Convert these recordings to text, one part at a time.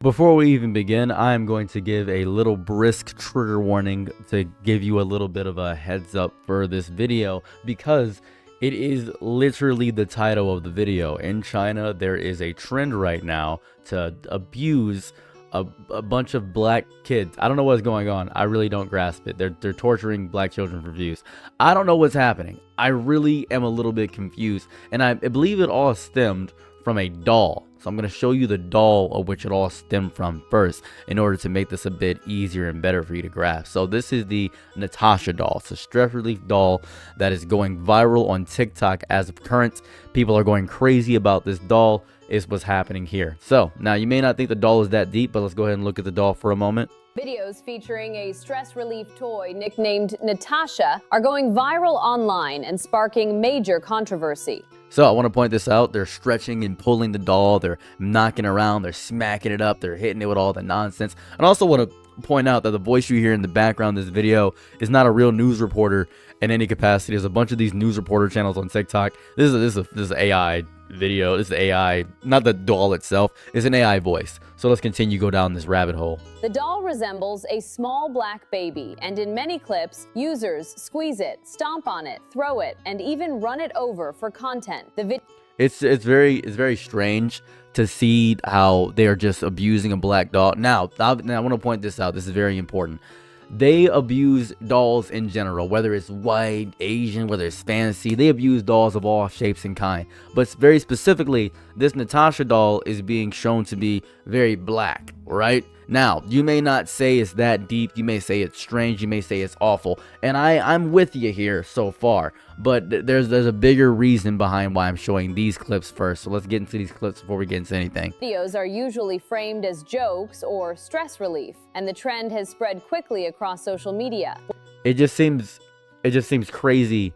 Before we even begin, I am going to give a little brisk trigger warning to give you a little bit of a heads up for this video because it is literally the title of the video. In China, there is a trend right now to abuse a bunch of black kids. I don't know what's going on. I really don't grasp it. They're torturing black children for views. I don't know what's happening. I really am a little bit confused, and I believe it all stemmed from a doll. So I'm going to show you the doll of which it all stemmed from first in order to make this a bit easier and better for you to grasp. So this is the Natasha doll. It's a stress relief doll that is going viral on TikTok as of current. People are going crazy about this doll is what's happening here. So now you may not think the doll is that deep, but let's go ahead and look at the doll for a moment. Videos featuring a stress relief toy nicknamed Natasha are going viral online and sparking major controversy. So I want to point this out. They're stretching and pulling the doll. They're knocking around. They're smacking it up. They're hitting it with all the nonsense. And I also want to point out that the voice you hear in the background of this video is not a real news reporter in any capacity. There's a bunch of these news reporter channels on TikTok. This is AI video. This is AI, not the doll itself. It's an AI voice. So let's continue to go down this rabbit hole. The doll resembles a small black baby, and in many clips, users squeeze it, stomp on it, throw it, and even run it over for content. It's very strange to see how they are just abusing a black doll. Now I want to point this out. This is very important. They abuse dolls in general, whether it's white, Asian, whether it's fantasy. They abuse dolls of all shapes and kind. But very specifically, this Natasha doll is being shown to be very black, right? Now, you may not say it's that deep. You may say it's strange. You may say it's awful. And I'm with you here so far. But there's a bigger reason behind why I'm showing these clips first. So let's get into these clips before we get into anything. Videos are usually framed as jokes or stress relief, and the trend has spread quickly across social media. It just seems crazy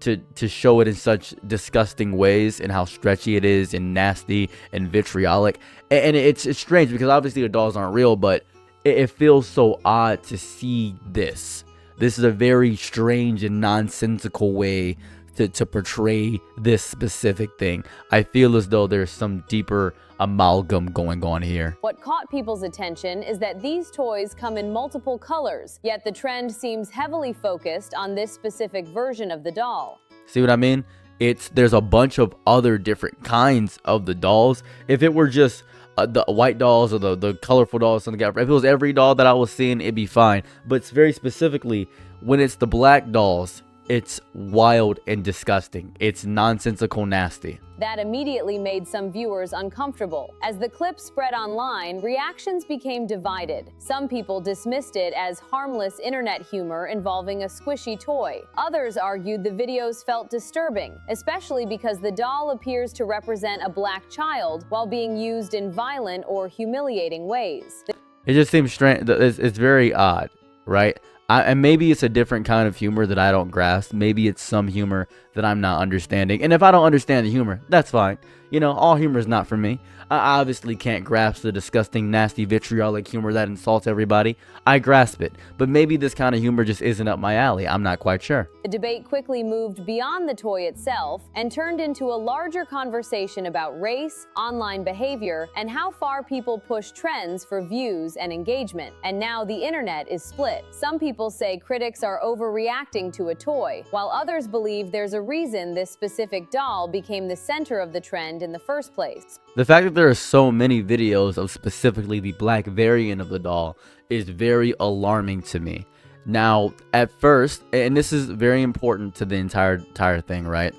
to show it in such disgusting ways and how stretchy it is and nasty and vitriolic. And it's strange because obviously the dolls aren't real, but it feels so odd to see this. This is a very strange and nonsensical way to portray this specific thing. I feel as though there's some deeper amalgam going on here. What caught people's attention is that these toys come in multiple colors, yet the trend seems heavily focused on this specific version of the doll. See what I mean? There's a bunch of other different kinds of the dolls. If it were just the white dolls or the colorful dolls, something like that, if it was every doll that I was seeing, it'd be fine. But it's very specifically when it's the black dolls, it's wild and disgusting. It's nonsensical nasty. That immediately made some viewers uncomfortable. As the clip spread online, reactions became divided. Some people dismissed it as harmless internet humor involving a squishy toy. Others argued the videos felt disturbing, especially because the doll appears to represent a black child while being used in violent or humiliating ways. It just seems strange. It's very odd, right? And maybe it's a different kind of humor that I don't grasp. Maybe it's some humor that I'm not understanding. And if I don't understand the humor, that's fine. You know, all humor is not for me. I obviously can't grasp the disgusting, nasty, vitriolic humor that insults everybody. I grasp it. But maybe this kind of humor just isn't up my alley. I'm not quite sure. The debate quickly moved beyond the toy itself and turned into a larger conversation about race, online behavior, and how far people push trends for views and engagement. And now the internet is split. Some people say critics are overreacting to a toy, while others believe there's a reason this specific doll became the center of the trend in the first place. The fact that there are so many videos of specifically the black variant of the doll is very alarming to me. Now, at first, and this is very important to the entire thing, right?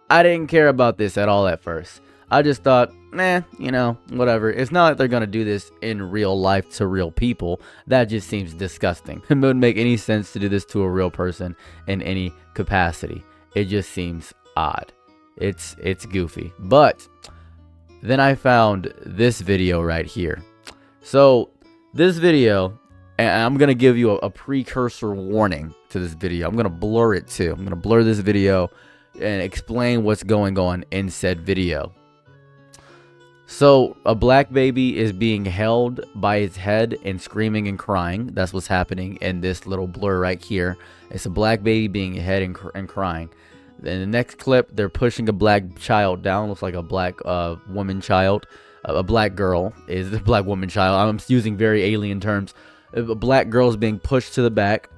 I didn't care about this at all at first. I just thought, you know, whatever. It's not like they're going to do this in real life to real people. That just seems disgusting. It wouldn't make any sense to do this to a real person in any capacity. It just seems odd. It's goofy. But then I found this video right here. So this video, and I'm going to give you a precursor warning to this video. I'm going to blur it too. I'm going to blur this video and explain what's going on in said video. So a black baby is being held by its head and screaming and crying. That's what's happening in this little blur right here. It's a black baby being held and crying. In the next clip, they're pushing a black child down. Looks like a black woman child. a black girl is a black woman child. I'm using very alien terms. A black girl is being pushed to the back,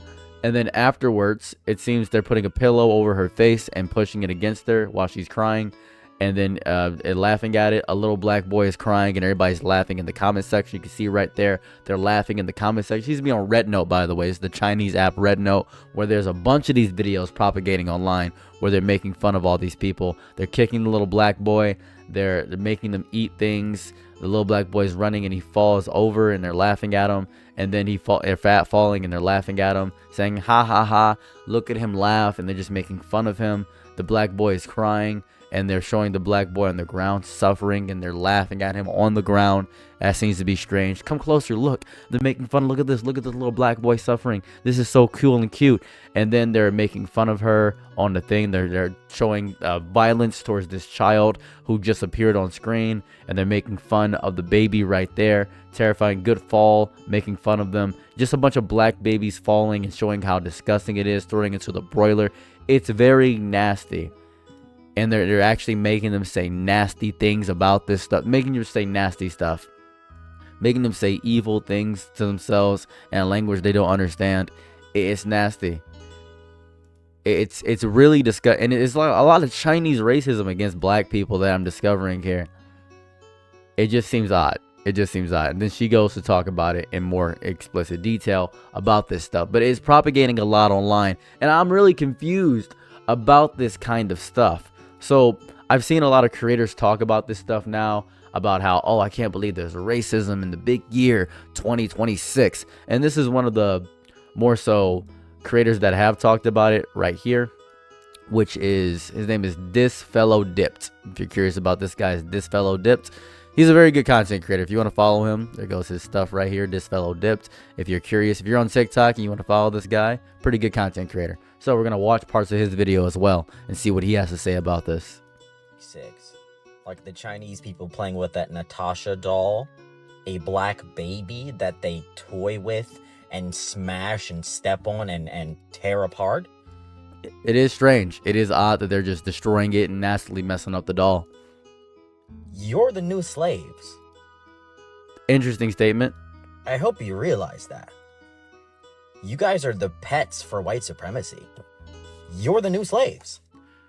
and then afterwards, it seems they're putting a pillow over her face and pushing it against her while she's crying, and then laughing at it. A little black boy is crying, and everybody's laughing in the comment section. You can see right there, they're laughing in the comment section. She's be on Red Note, by the way. It's the Chinese app Red Note, where there's a bunch of these videos propagating online where they're making fun of all these people. They're kicking the little black boy. They're making them eat things. The little black boy's running and he falls over, and they're laughing at him. And then they're falling, and they're laughing at him, saying ha ha ha, look at him laugh, and they're just making fun of him. The black boy is crying, and they're showing the black boy on the ground suffering, and they're laughing at him on the ground. That seems to be strange. Come closer, look. They're making fun. Look at this little black boy suffering. This is so cool and cute. And then they're making fun of her on the thing. They're showing violence towards this child who just appeared on screen, and they're making fun of the baby right there. Terrifying. Good fall, making fun of them. Just a bunch of black babies falling and showing how disgusting it is, throwing into the broiler. It's very nasty. And they're actually making them say nasty things about this stuff, making them say nasty stuff, making them say evil things to themselves in a language they don't understand. It's nasty. It's really disgusting, and it's like a lot of Chinese racism against black people that I'm discovering here. It just seems odd. It just seems odd. And then she goes to talk about it in more explicit detail about this stuff, but it's propagating a lot online, and I'm really confused about this kind of stuff. So I've seen a lot of creators talk about this stuff now, about how, oh, I can't believe there's racism in the big year 2026. And this is one of the more so creators that have talked about it right here, which is, his name is This Fellow Dipped. If you're curious about this guy, This Fellow Dipped. He's a very good content creator. If you want to follow him, there goes his stuff right here, This Fellow Dipped. If you're curious, if you're on TikTok and you want to follow this guy, pretty good content creator. So we're going to watch parts of his video as well and see what he has to say about this. Like the Chinese people playing with that Natasha doll, a black baby that they toy with and smash and step on and tear apart. It is strange. It is odd that they're just destroying it and nastily messing up the doll. You're the new slaves. Interesting statement. I hope you realize that. You guys are the pets for white supremacy. You're the new slaves.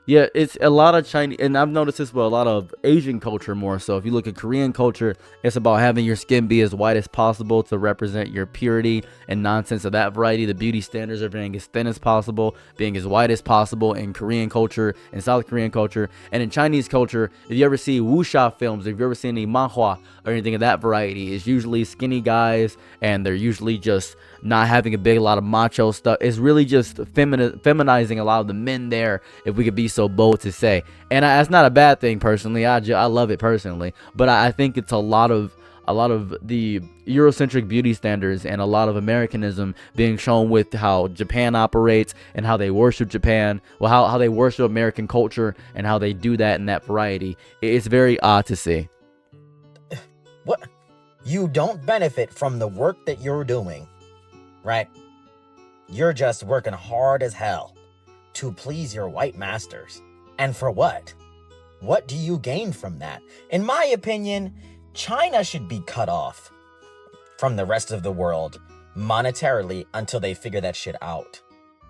Yeah, it's a lot of Chinese, and I've noticed this with a lot of Asian culture more so. If you look at Korean culture, it's about having your skin be as white as possible to represent your purity and nonsense of that variety. The beauty standards are being as thin as possible, being as white as possible in Korean culture, in South Korean culture, and in Chinese culture. If you ever see wuxia films, if you ever seen any manhwa or anything of that variety, it's usually skinny guys, and they're usually just not having a lot of macho stuff. It's really just feminizing a lot of the men there, if we could be so bold to say. And that's not a bad thing personally. I love it personally, but I think it's a lot of the Eurocentric beauty standards and a lot of Americanism being shown with how Japan operates and how they worship Japan, well, how they worship American culture and how they do that in that variety. It's very odd to see. What? You don't benefit from the work that you're doing, right? You're just working hard as hell to please your white masters. And for what? What do you gain from that? In my opinion, China should be cut off from the rest of the world monetarily until they figure that shit out.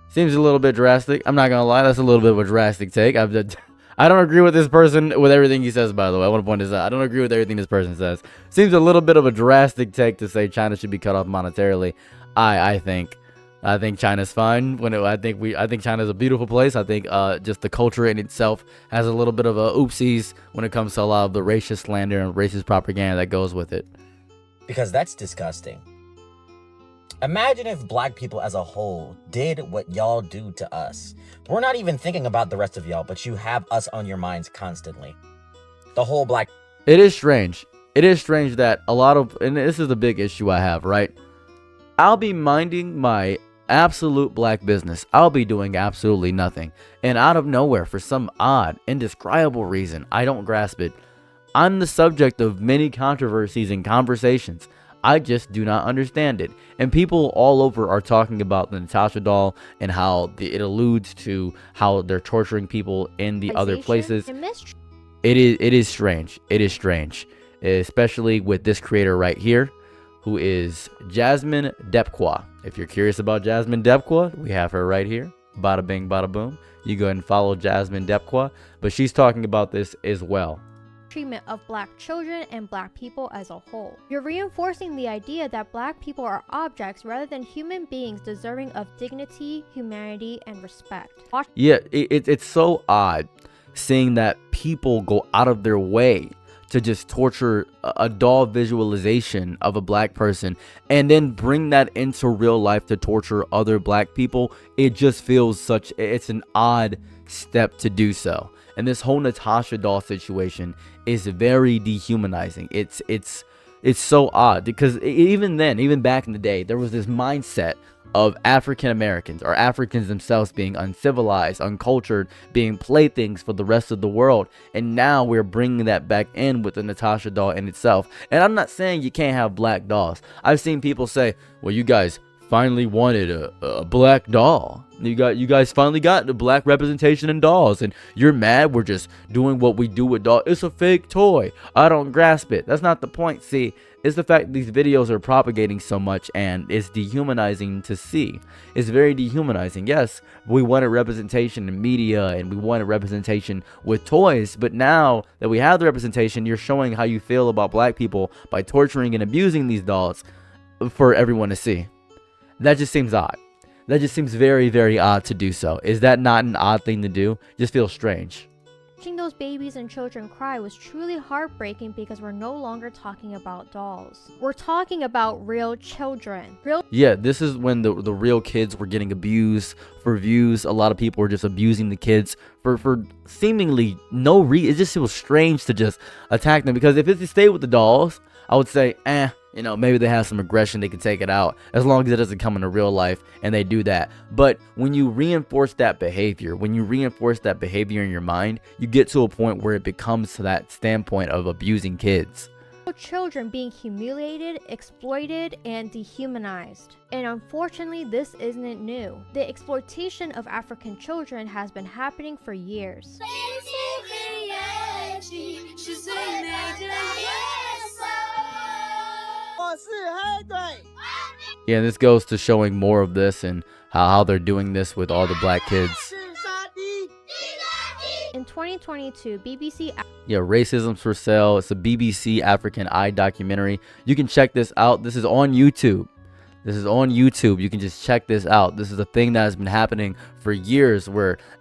Seems a little bit drastic. I'm not gonna lie, that's a little bit of a drastic take. I don't agree with this person with everything he says, by the way. I want to point this out. I don't agree with everything this person says. Seems a little bit of a drastic take to say China should be cut off monetarily. I think China's fine. I think China's a beautiful place. I think just the culture in itself has a little bit of a oopsies when it comes to a lot of the racist slander and racist propaganda that goes with it. Because that's disgusting. Imagine if black people as a whole did what y'all do to us. We're not even thinking about the rest of y'all, but you have us on your minds constantly. The whole black... It is strange. It is strange that a lot of... And this is the big issue I have, right? I'll be minding my absolute black business. I'll be doing absolutely nothing. And out of nowhere, for some odd, indescribable reason, I don't grasp it, I'm the subject of many controversies and conversations. I just do not understand it. And people all over are talking about the Natasha doll and how it alludes to how they're torturing people in the other places. It is strange. It is strange. especially with this creator right here, who is Jasmine Depqua. If you're curious about Jasmine Depqua, we have her right here. Bada bing, bada boom. You go ahead and follow Jasmine Depqua, but she's talking about this as well. Treatment of black children and black people as a whole. You're reinforcing the idea that black people are objects rather than human beings deserving of dignity, humanity, and respect. Yeah, it's so odd seeing that people go out of their way to just torture a doll visualization of a black person and then bring that into real life to torture other black people. It just feels it's an odd step to do so. And this whole Natasha doll situation is very dehumanizing. It's so odd because even then, even back in the day, there was this mindset of African Americans or Africans themselves being uncivilized, uncultured, being playthings for the rest of the world. And now we're bringing that back in with the Natasha doll in itself. And I'm not saying you can't have black dolls. I've seen people say, well, you guys finally wanted a black doll. You guys finally got the black representation in dolls, and you're mad we're just doing what we do with dolls. It's a fake toy. I don't grasp it. That's not the point. See, it's the fact that these videos are propagating so much, and it's dehumanizing to see. It's very dehumanizing. Yes, we wanted representation in media, and we wanted representation with toys, but now that we have the representation, you're showing how you feel about black people by torturing and abusing these dolls for everyone to see. That just seems odd. That just seems very, very odd to do so. Is that not an odd thing to do? Just feels strange. Watching those babies and children cry was truly heartbreaking because we're no longer talking about dolls. We're talking about real children. Yeah, this is when the real kids were getting abused for views. A lot of people were just abusing the kids for seemingly no reason. It just feels strange to just attack them, because if it's to stay with the dolls, I would say, you know, maybe they have some aggression, they can take it out, as long as it doesn't come into real life and they do that. But when you reinforce that behavior, in your mind, you get to a point where it becomes to that standpoint of abusing kids. Children being humiliated, exploited, and dehumanized. And unfortunately, this isn't new. The exploitation of African children has been happening for years. Yeah, this goes to showing more of this and how they're doing this with all the black kids. In 2022, BBC... Yeah, Racism's for Sale. It's a BBC African Eye documentary. You can check this out. This is on YouTube. You can just check this out. This is a thing that has been happening for years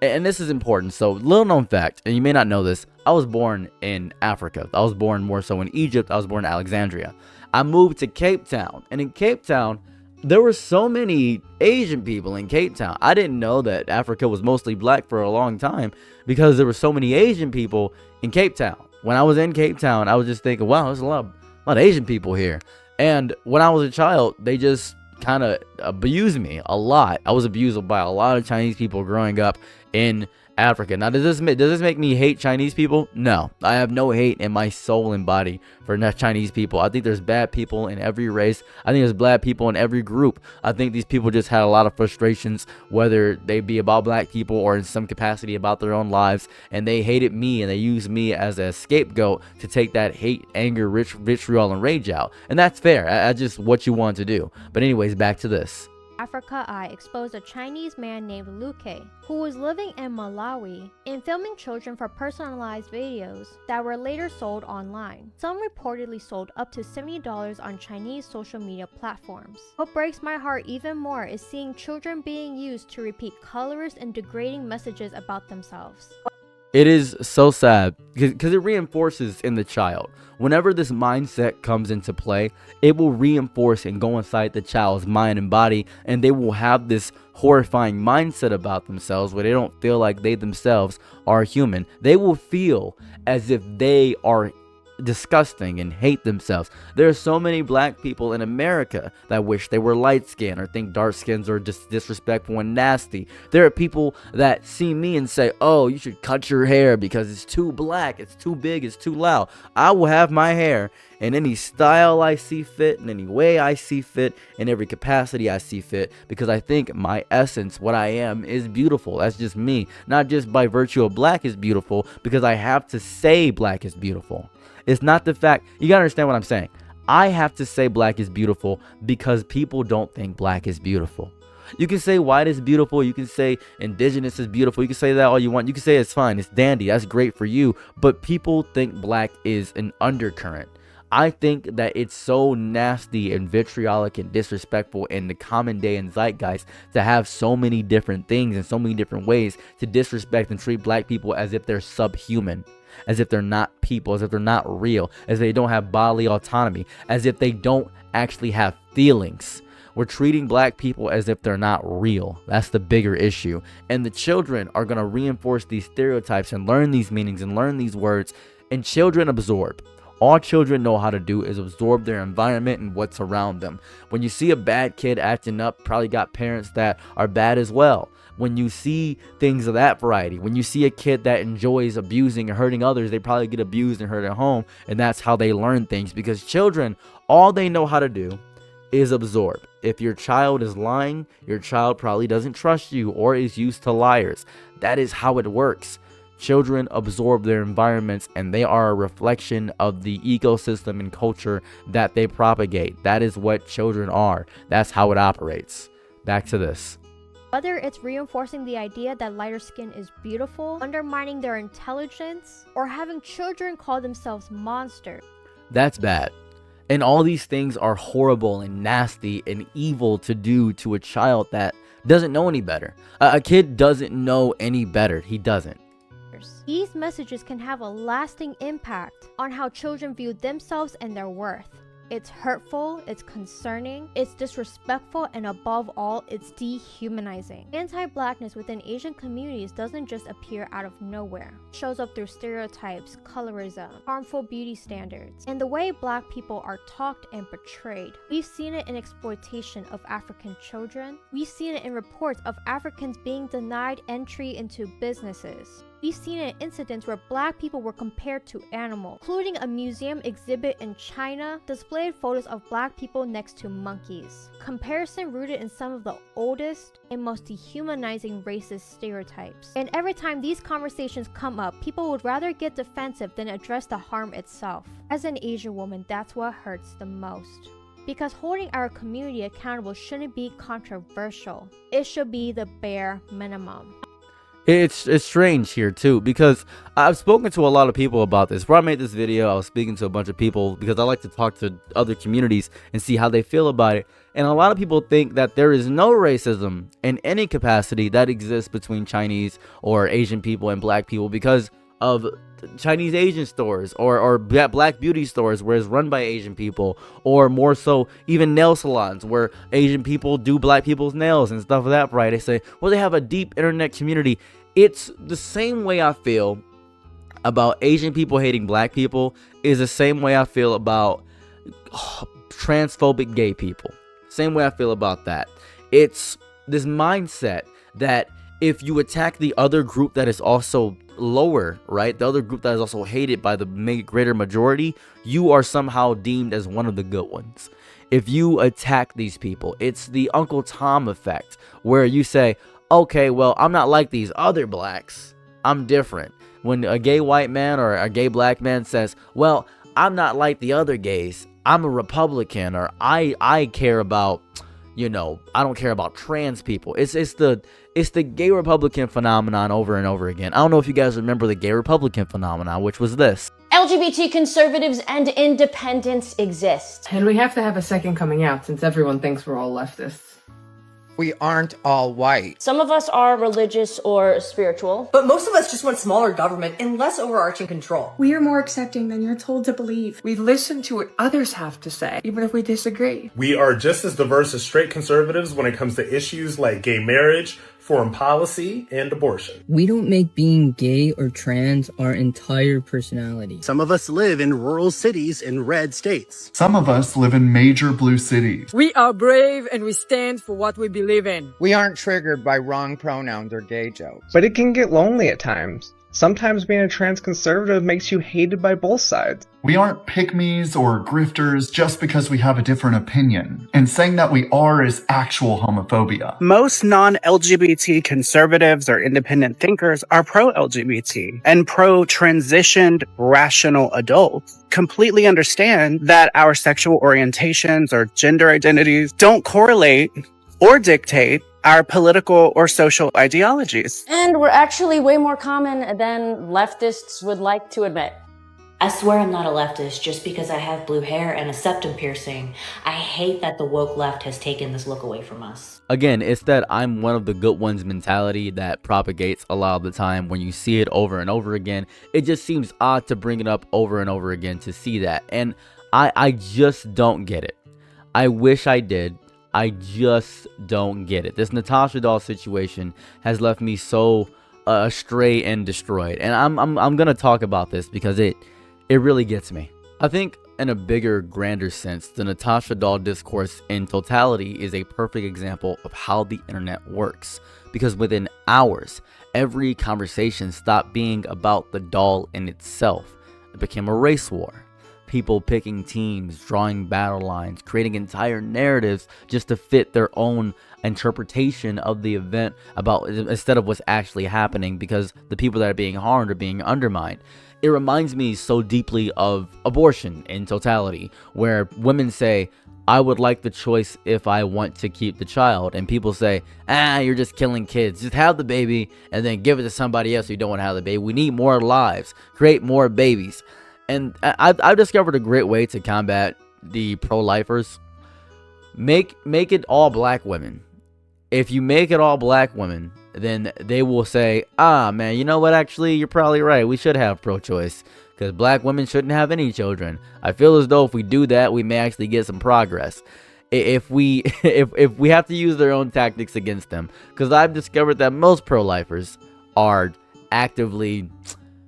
and this is important. So, little known fact, and you may not know this, I was born in Africa. I was born more so in Egypt. I was born in Alexandria. I moved to Cape Town, and in Cape Town, there were so many Asian people in Cape Town. I didn't know that Africa was mostly black for a long time because there were so many Asian people in Cape Town. When I was in Cape Town, I was just thinking, wow, there's a lot of Asian people here. And when I was a child, they just kind of abused me a lot. I was abused by a lot of Chinese people growing up in Africa. Now, does this make me hate Chinese people? No, I have no hate in my soul and body for Chinese people. I think there's bad people in every race. I think there's bad people in every group. I think these people just had a lot of frustrations, whether they be about black people or in some capacity about their own lives, and they hated me and they used me as a scapegoat to take that hate, anger, vitriol, and rage out. And that's fair. That's just what you want to do. But anyways, back to this. Africa Eye exposed a Chinese man named Luke, who was living in Malawi and filming children for personalized videos that were later sold online. Some reportedly sold up to $70 on Chinese social media platforms. What breaks my heart even more is seeing children being used to repeat colorist and degrading messages about themselves. It is so sad because it reinforces in the child. Whenever this mindset comes into play, it will reinforce and go inside the child's mind and body, and they will have this horrifying mindset about themselves where they don't feel like they themselves are human. They will feel as if they are disgusting and hate themselves. There are so many black people in America that wish they were light skinned or think dark skins are just disrespectful and nasty. There are people that see me and say, oh, you should cut your hair because it's too black, it's too big, it's too loud. I will have my hair in any style I see fit, in any way I see fit, in every capacity I see fit, because I think my essence, what I am, is beautiful. That's just me. Not just by virtue of black is beautiful, because I have to say black is beautiful. It's not the fact. You gotta understand what I'm saying. I have to say black is beautiful because people don't think black is beautiful. You can say white is beautiful. You can say indigenous is beautiful. You can say that all you want. You can say it's fine. It's dandy. That's great for you. But people think black is an undercurrent. I think that it's so nasty and vitriolic and disrespectful in the common day and zeitgeist to have so many different things and so many different ways to disrespect and treat black people as if they're subhuman, as if they're not people, as if they're not real, as if they don't have bodily autonomy, as if they don't actually have feelings. We're treating black people as if they're not real. That's the bigger issue. And the children are going to reinforce these stereotypes and learn these meanings and learn these words. And children absorb. All children know how to do is absorb their environment and what's around them. When you see a bad kid acting up, probably got parents that are bad as well. When you see things of that variety, when you see a kid that enjoys abusing and hurting others, they probably get abused and hurt at home. And that's how they learn things, because children, all they know how to do is absorb. If your child is lying, your child probably doesn't trust you or is used to liars. That is how it works. Children absorb their environments, and they are a reflection of the ecosystem and culture that they propagate. That is what children are. That's how it operates. Back to this. Whether it's reinforcing the idea that lighter skin is beautiful, undermining their intelligence, or having children call themselves monsters. That's bad. And all these things are horrible and nasty and evil to do to a child that doesn't know any better. A kid doesn't know any better. He doesn't. These messages can have a lasting impact on how children view themselves and their worth. It's hurtful, it's concerning, it's disrespectful, and above all, it's dehumanizing. Anti-blackness within Asian communities doesn't just appear out of nowhere. It shows up through stereotypes, colorism, harmful beauty standards, and the way black people are talked and portrayed. We've seen it in exploitation of African children. We've seen it in reports of Africans being denied entry into businesses. We've seen it in incidents where black people were compared to animals, including a museum exhibit in China displayed photos of black people next to monkeys. Comparison rooted in some of the oldest and most dehumanizing racist stereotypes. And every time these conversations come up, people would rather get defensive than address the harm itself. As an Asian woman, that's what hurts the most. Because holding our community accountable shouldn't be controversial. It should be the bare minimum. It's strange here too, because I've spoken to a lot of people about this. Before I made this video, I was speaking to a bunch of people because I like to talk to other communities and see how they feel about it. And a lot of people think that there is no racism in any capacity that exists between Chinese or Asian people and black people because of Chinese Asian stores or black beauty stores where it's run by Asian people, or more so even nail salons where Asian people do black people's nails and stuff of that variety. They say, well, they have a deep internet community. It's the same way I feel about Asian people hating black people is the same way I feel about transphobic gay people. Same way I feel about that. It's this mindset that if you attack the other group that is also lower, right, the other group that is also hated by the greater majority, you are somehow deemed as one of the good ones. If you attack these people, it's the Uncle Tom effect, where you say, okay, well, I'm not like these other blacks, I'm different. When a gay white man or a gay black man says, well, I'm not like the other gays, I'm a Republican, or I care about, you know, I don't care about trans people. It's the gay Republican phenomenon over and over again. I don't know if you guys remember the gay Republican phenomenon, which was this. LGBT conservatives and independents exist. And we have to have a second coming out since everyone thinks we're all leftists. We aren't all white. Some of us are religious or spiritual. But most of us just want smaller government and less overarching control. We are more accepting than you're told to believe. We listen to what others have to say, even if we disagree. We are just as diverse as straight conservatives when it comes to issues like gay marriage, foreign policy, and abortion. We don't make being gay or trans our entire personality. Some of us live in rural cities in red states. Some of us live in major blue cities. We are brave and we stand for what we believe in. We aren't triggered by wrong pronouns or gay jokes. But it can get lonely at times. Sometimes being a trans conservative makes you hated by both sides. We aren't pygmies or grifters just because we have a different opinion, and saying that we are is actual homophobia. Most non-LGBT conservatives or independent thinkers are pro-LGBT and pro-transitioned rational adults. Completely understand that our sexual orientations or gender identities don't correlate or dictate our political or social ideologies. And we're actually way more common than leftists would like to admit. I swear I'm not a leftist just because I have blue hair and a septum piercing. I hate that the woke left has taken this look away from us. Again, it's that I'm one of the good ones mentality that propagates a lot of the time. When you see it over and over again, it just seems odd to bring it up over and over again to see that. And I just don't get it. I wish I did. I just don't get it. This Natasha doll situation has left me so astray and destroyed. And I'm gonna talk about this because it really gets me. I think in a bigger, grander sense, the Natasha doll discourse in totality is a perfect example of how the internet works. Because within hours, every conversation stopped being about the doll in itself. It became a race war. People picking teams, drawing battle lines, creating entire narratives just to fit their own interpretation of the event instead of what's actually happening, because the people that are being harmed are being undermined. It reminds me so deeply of abortion in totality, where women say, I would like the choice if I want to keep the child. And people say, you're just killing kids. Just have the baby and then give it to somebody else who don't want to have the baby. We need more lives. Create more babies. And I've discovered a great way to combat the pro-lifers. Make it all black women. If you make it all black women, then they will say, man, you know what, actually, you're probably right. We should have pro-choice because black women shouldn't have any children. I feel as though if we do that, we may actually get some progress. If we have to use their own tactics against them, because I've discovered that most pro-lifers are actively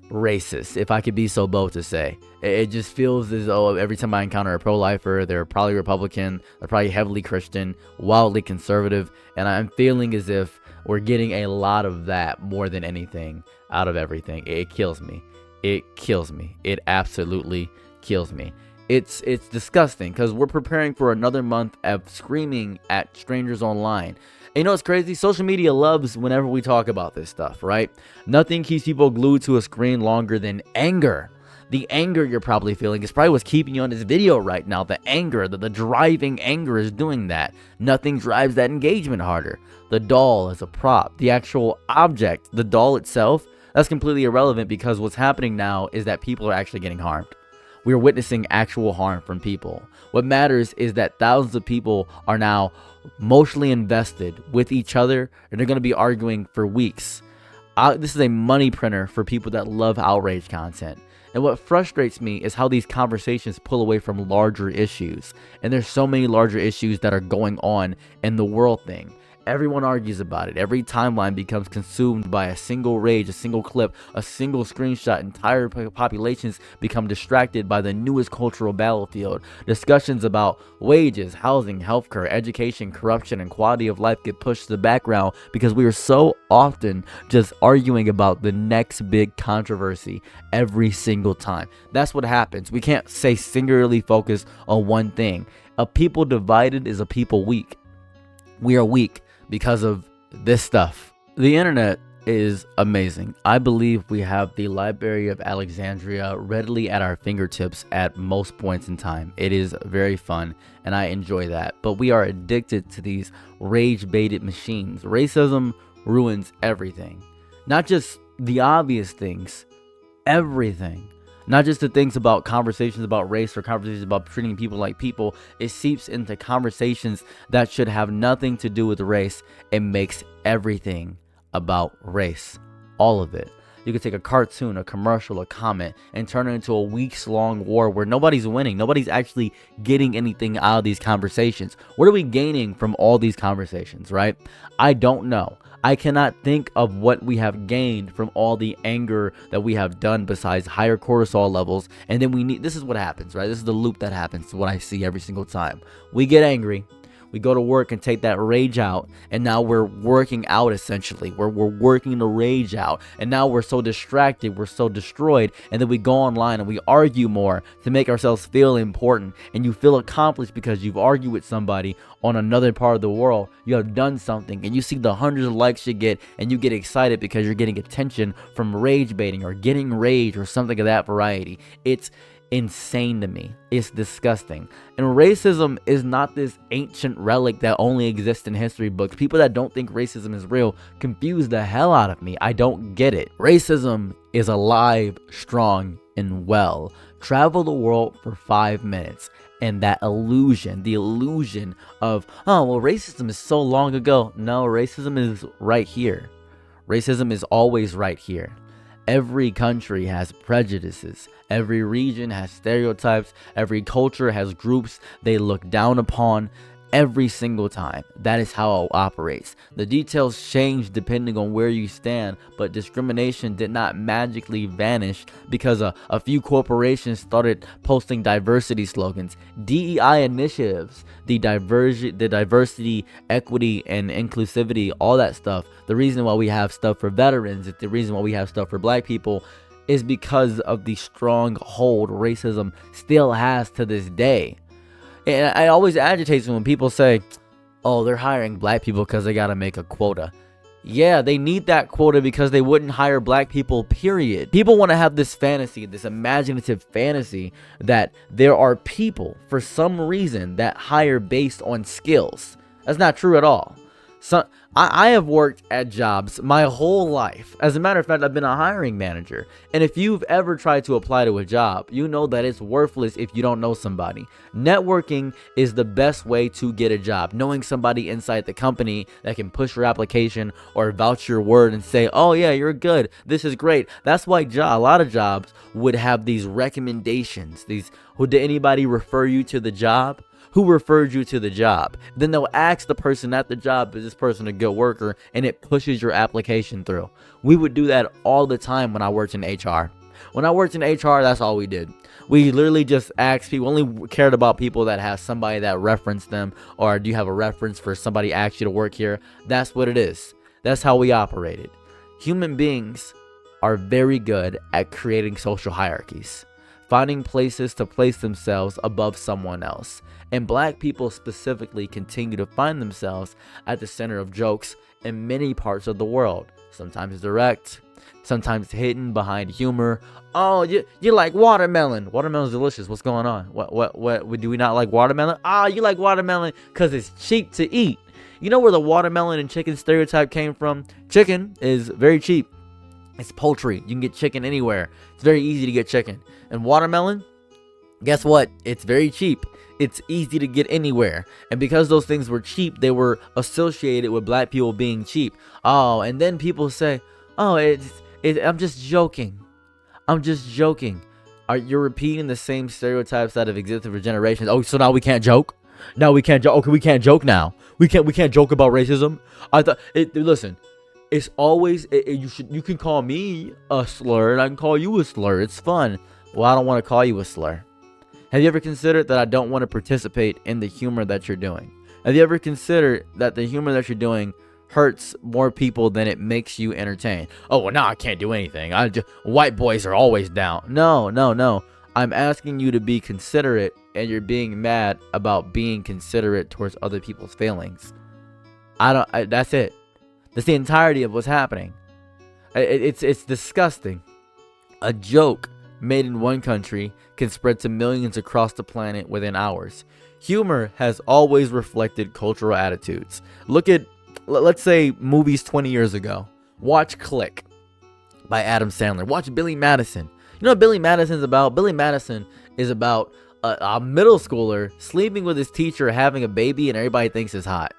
racist, if I could be so bold to say. It just feels as though every time I encounter a pro-lifer, they're probably Republican, they're probably heavily Christian, wildly conservative, and I'm feeling as if we're getting a lot of that more than anything out of everything. It kills me. It kills me. It absolutely kills me. It's disgusting because we're preparing for another month of screaming at strangers online. And you know what's crazy? Social media loves whenever we talk about this stuff, right? Nothing keeps people glued to a screen longer than anger. The anger you're probably feeling is probably what's keeping you on this video right now. The anger, the driving anger is doing that. Nothing drives that engagement harder. The doll as a prop, the actual object, the doll itself, that's completely irrelevant because what's happening now is that people are actually getting harmed. We are witnessing actual harm from people. What matters is that thousands of people are now emotionally invested with each other, and they're going to be arguing for weeks. This is a money printer for people that love outrage content. And what frustrates me is how these conversations pull away from larger issues. And there's so many larger issues that are going on in the world thing. Everyone argues about it. Every timeline becomes consumed by a single rage, a single clip, a single screenshot. Entire populations become distracted by the newest cultural battlefield. Discussions about wages, housing, healthcare, education, corruption, and quality of life get pushed to the background because we are so often just arguing about the next big controversy every single time. That's what happens. We can't say singularly focus on one thing. A people divided is a people weak. We are weak because of this stuff. The internet is amazing. I believe we have the Library of Alexandria readily at our fingertips at most points in time. It is very fun and I enjoy that. But we are addicted to these rage-baited machines. Racism ruins everything. Not just the obvious things, everything. Not just the things about conversations about race or conversations about treating people like people. It seeps into conversations that should have nothing to do with race. It makes everything about race. All of it. You could take a cartoon, a commercial, a comment, and turn it into a weeks-long war where nobody's winning. Nobody's actually getting anything out of these conversations. What are we gaining from all these conversations, right? I don't know. I cannot think of what we have gained from all the anger that we have done besides higher cortisol levels. And then this is what happens, right? This is the loop that happens, what I see every single time. We get angry. We go to work and take that rage out, and now we're working out essentially. We're working the rage out, and now we're so distracted, we're so destroyed, and then we go online and we argue more to make ourselves feel important, and you feel accomplished because you've argued with somebody on another part of the world. You have done something, and you see the hundreds of likes you get, and you get excited because you're getting attention from rage baiting or getting rage or something of that variety. It's insane to me. It's disgusting. And racism is not this ancient relic that only exists in history books. People that don't think racism is real confuse the hell out of me. I don't get it. Racism is alive, strong, and well. Travel the world for 5 minutes, and that illusion, the illusion of, oh, well, racism is so long ago. No, racism is right here. Racism is always right here. Every country has prejudices. Every region has stereotypes. Every culture has groups they look down upon. Every single time. That is how it operates. The details change depending on where you stand, but discrimination did not magically vanish because a few corporations started posting diversity slogans. DEI initiatives, the diversity, equity, and inclusivity, all that stuff. The reason why we have stuff for veterans, the reason why we have stuff for black people, is because of the strong hold racism still has to this day. And it always agitates me when people say, oh, they're hiring black people because they got to make a quota. Yeah, they need that quota because they wouldn't hire black people, period. People want to have this fantasy, this imaginative fantasy that there are people, for some reason, that hire based on skills. That's not true at all. So I have worked at jobs my whole life. As a matter of fact, I've been a hiring manager. And if you've ever tried to apply to a job, you know that it's worthless if you don't know somebody. Networking is the best way to get a job. Knowing somebody inside the company that can push your application or vouch your word and say, oh yeah, you're good, this is great. That's why a lot of jobs would have these recommendations. Did anybody refer you to the job? Who referred you to the job? Then they'll ask the person at the job, is this person a good worker? And it pushes your application through. We would do that all the time when I worked in HR. When I worked in HR, that's all we did. We literally just asked people, only cared about people that have somebody that referenced them, or do you have a reference for somebody asked you to work here? That's what it is. That's how we operated. Human beings are very good at creating social hierarchies, finding places to place themselves above someone else. And black people specifically continue to find themselves at the center of jokes in many parts of the world. Sometimes direct, sometimes hidden behind humor. Oh, you like watermelon. Watermelon's delicious. What's going on? What do we not like watermelon? You like watermelon because it's cheap to eat. You know where the watermelon and chicken stereotype came from? Chicken is very cheap. It's poultry. You can get chicken anywhere. It's very easy to get chicken. And watermelon, guess what? It's very cheap. It's easy to get anywhere. And because those things were cheap, they were associated with black people being cheap. Oh, and then people say, oh, I'm just joking. I'm just joking. You're repeating the same stereotypes that have existed for generations. Oh, so now we can't joke? Now we can't joke. Okay, we can't joke now. We can't joke about racism. Listen. It's always, you can call me a slur and I can call you a slur. It's fun. Well, I don't want to call you a slur. Have you ever considered that I don't want to participate in the humor that you're doing? Have you ever considered that the humor that you're doing hurts more people than it makes you entertain? Oh, well, now I can't do anything. White boys are always down. No. I'm asking you to be considerate, and you're being mad about being considerate towards other people's feelings. That's it. That's the entirety of what's happening. It's disgusting. A joke made in one country can spread to millions across the planet within hours. Humor has always reflected cultural attitudes. Look at, let's say, movies 20 years ago. Watch Click by Adam Sandler. Watch Billy Madison. You know what Billy Madison's about? Billy Madison is about a middle schooler sleeping with his teacher, having a baby, and everybody thinks it's hot.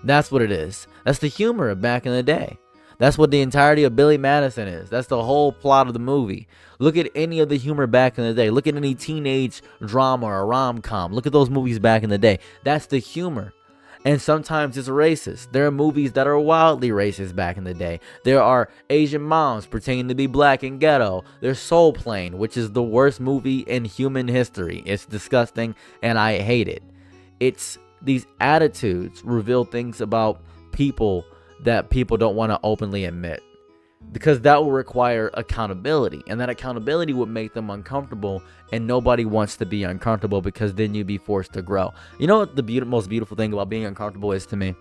That's what it is. That's the humor of back in the day. That's what the entirety of Billy Madison is. That's the whole plot of the movie. Look at any of the humor back in the day. Look at any teenage drama or rom-com. Look at those movies back in the day. That's the humor. And sometimes it's racist. There are movies that are wildly racist back in the day. There are Asian moms pretending to be black in ghetto. There's Soul Plane, which is the worst movie in human history. It's disgusting and I hate it. It's these attitudes reveal things about people that people don't want to openly admit, because that will require accountability, and that accountability would make them uncomfortable, and nobody wants to be uncomfortable, because then you'd be forced to grow. You know what the most beautiful thing about being uncomfortable is to me?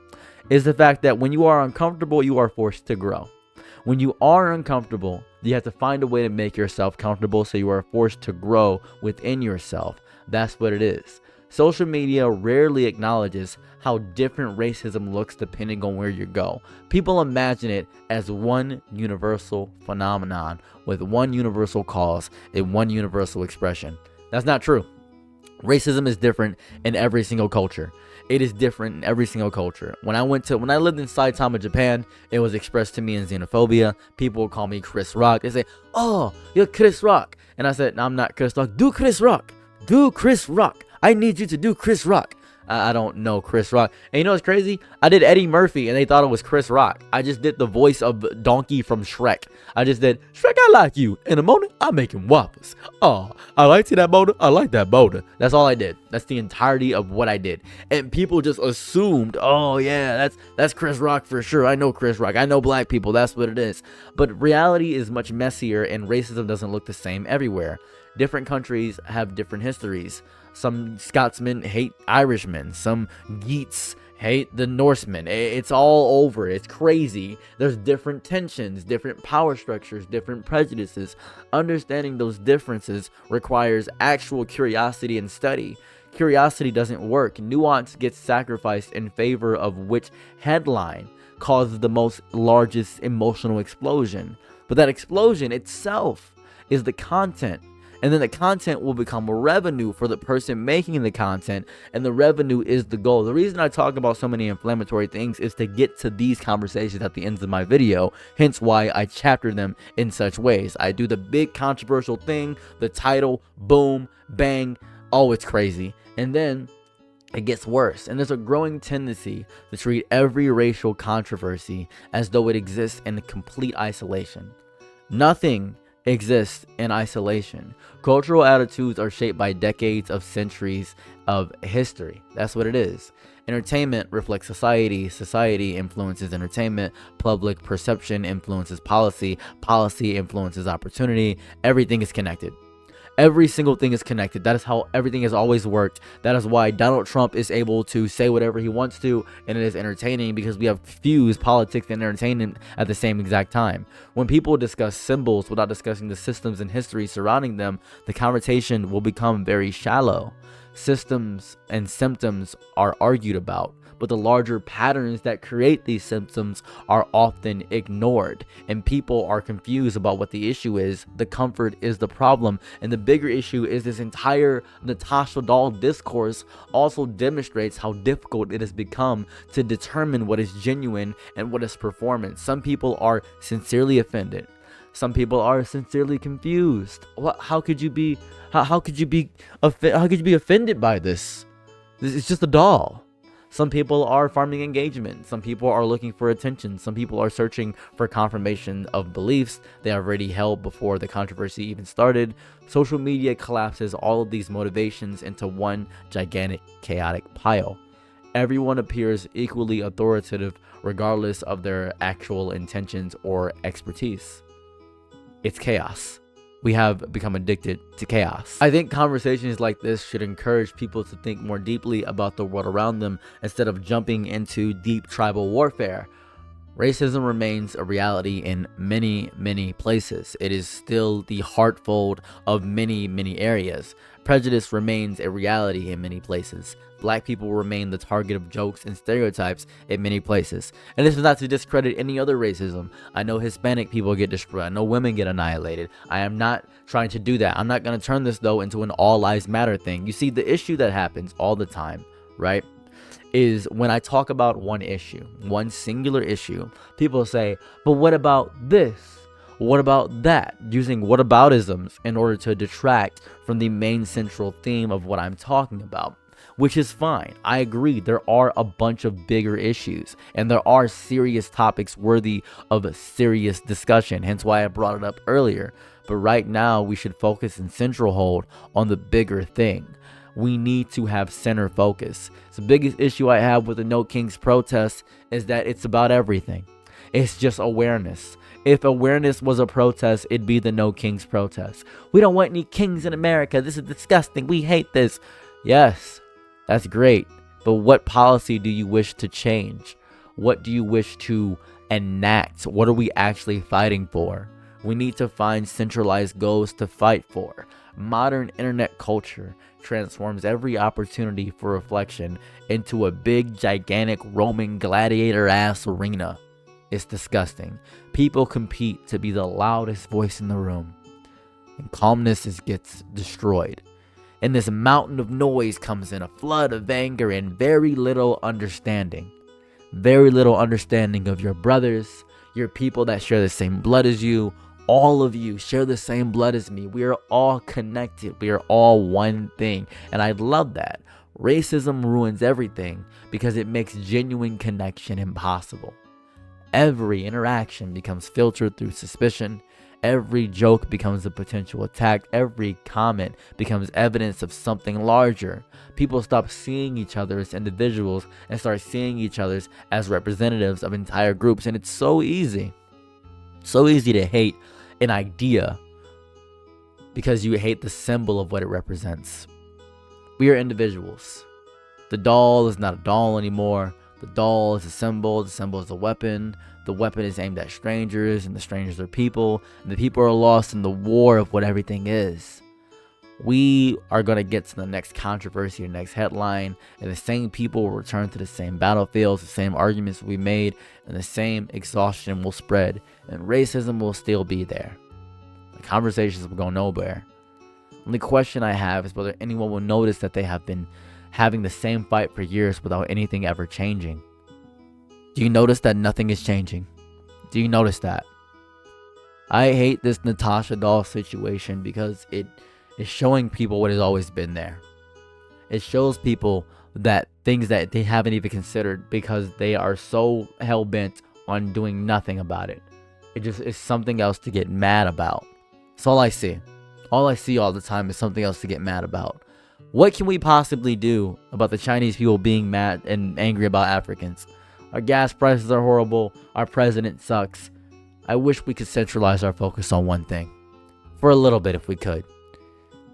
Is the fact that when you are uncomfortable, you are forced to grow. When you are uncomfortable, you have to find a way to make yourself comfortable, so you are forced to grow within yourself. That's what it is. Social media rarely acknowledges how different racism looks depending on where you go. People imagine it as one universal phenomenon with one universal cause and one universal expression. That's not true. Racism is different in every single culture. It is different in every single culture. When I lived in Saitama, Japan, it was expressed to me in xenophobia. People would call me Chris Rock. They say, "Oh, you're Chris Rock." And I said, "No, I'm not Chris Rock. Do Chris Rock. Do Chris Rock. I need you to do Chris Rock." I don't know Chris Rock. And you know what's crazy? I did Eddie Murphy and they thought it was Chris Rock. I just did the voice of Donkey from Shrek. I just did, "Shrek, I like you. In the morning, I'm making waffles. Oh, I like that boulder. I like that boulder." That's all I did. That's the entirety of what I did. And people just assumed, "Oh yeah, that's Chris Rock for sure. I know Chris Rock. I know black people. That's what it is." But reality is much messier, and racism doesn't look the same everywhere. Different countries have different histories. Some Scotsmen hate Irishmen. Some Geats hate the Norsemen. It's all over. It's crazy. There's different tensions, different power structures, different prejudices. Understanding those differences requires actual curiosity and study. Curiosity doesn't work. Nuance gets sacrificed in favor of which headline causes the largest emotional explosion. But that explosion itself is the content. And then the content will become a revenue for the person making the content, and the revenue is the goal. The reason I talk about so many inflammatory things is to get to these conversations at the ends of my video, hence why I chapter them in such ways. I do the big controversial thing, the title, boom, bang, oh, it's crazy. And then it gets worse, and there's a growing tendency to treat every racial controversy as though it exists in complete isolation. Nothing exists in isolation. Cultural attitudes are shaped by decades of centuries of history. That's what it is. Entertainment reflects society. Society influences entertainment. Public perception influences policy. Policy influences opportunity. Everything is connected. Every single thing is connected. That is how everything has always worked. That is why Donald Trump is able to say whatever he wants to, and it is entertaining, because we have fused politics and entertainment at the same exact time. When people discuss symbols without discussing the systems and history surrounding them, the conversation will become very shallow. Systems and symptoms are argued about, but the larger patterns that create these symptoms are often ignored, and people are confused about what the issue is. The comfort is the problem, and the bigger issue is this entire Natasha doll discourse also demonstrates how difficult it has become to determine what is genuine and what is performance. Some people are sincerely offended. Some people are sincerely confused. How could you be offended by this? It's just a doll. Some people are farming engagement. Some people are looking for attention. Some people are searching for confirmation of beliefs they already held before the controversy even started. Social media collapses all of these motivations into one gigantic chaotic pile. Everyone appears equally authoritative regardless of their actual intentions or expertise. It's chaos. We have become addicted to chaos. I think conversations like this should encourage people to think more deeply about the world around them instead of jumping into deep tribal warfare. Racism remains a reality in many, many places. It is still the heartfold of many, many areas. Prejudice remains a reality in many places. Black people remain the target of jokes and stereotypes in many places. And this is not to discredit any other racism. I know Hispanic people get destroyed. I know women get annihilated. I am not trying to do that. I'm not going to turn this, though, into an all lives matter thing. You see, the issue that happens all the time, right, is when I talk about one issue, one singular issue, people say, but what about this? What about that? Using whataboutisms in order to detract from the main central theme of what I'm talking about. Which is fine. I agree. There are a bunch of bigger issues, and there are serious topics worthy of a serious discussion, hence why I brought it up earlier. But right now, we should focus and central hold on the bigger thing. We need to have center focus. The biggest issue I have with the No Kings protest is that it's about everything. It's just awareness. If awareness was a protest, it'd be the No Kings protest. We don't want any kings in America. This is disgusting. We hate this. Yes, that's great. But what policy do you wish to change? What do you wish to enact? What are we actually fighting for? We need to find centralized goals to fight for. Modern internet culture transforms every opportunity for reflection into a big, gigantic, Roman gladiator-ass arena. It's disgusting. People compete to be the loudest voice in the room, and calmness gets destroyed. And this mountain of noise comes in a flood of anger and very little understanding. Very little understanding of your brothers, your people that share the same blood as you. All of you share the same blood as me. We are all connected. We are all one thing. And I love that. Racism ruins everything because it makes genuine connection impossible. Every interaction becomes filtered through suspicion. Every joke becomes a potential attack. Every comment becomes evidence of something larger. People stop seeing each other as individuals and start seeing each other as representatives of entire groups. And it's so easy. So easy to hate an idea because you hate the symbol of what it represents. We are individuals. The doll is not a doll anymore. The doll is a symbol. The symbol is a weapon. The weapon is aimed at strangers, and the strangers are people. And the people are lost in the war of what everything is. We are going to get to the next controversy, the next headline, and the same people will return to the same battlefields, the same arguments we made, and the same exhaustion will spread, and racism will still be there. The conversations will go nowhere. The only question I have is whether anyone will notice that they have been having the same fight for years without anything ever changing. Do you notice that nothing is changing? Do you notice that? I hate this Natasha doll situation because it is showing people what has always been there. It shows people that things that they haven't even considered because they are so hell-bent on doing nothing about it. It just is something else to get mad about. That's all I see. All I see all the time is something else to get mad about. What can we possibly do about the Chinese people being mad and angry about Africans? Our gas prices are horrible. Our president sucks. I wish we could centralize our focus on one thing. For a little bit if we could.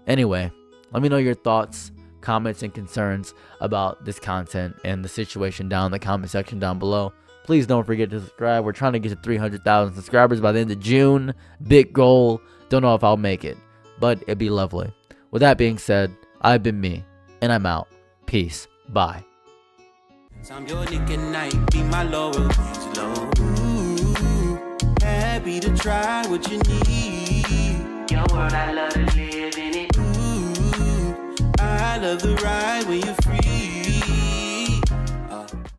Anyway, let me know your thoughts, comments, and concerns about this content and the situation down in the comment section down below. Please don't forget to subscribe. We're trying to get to 300,000 subscribers by the end of June. Big goal. Don't know if I'll make it, but it'd be lovely. With that being said, I've been me, and I'm out. Peace. Bye. I'm your nigga night, be my loyal low. Ooh, happy to try what you need. Your world, I love to live in it. Ooh, I love the ride.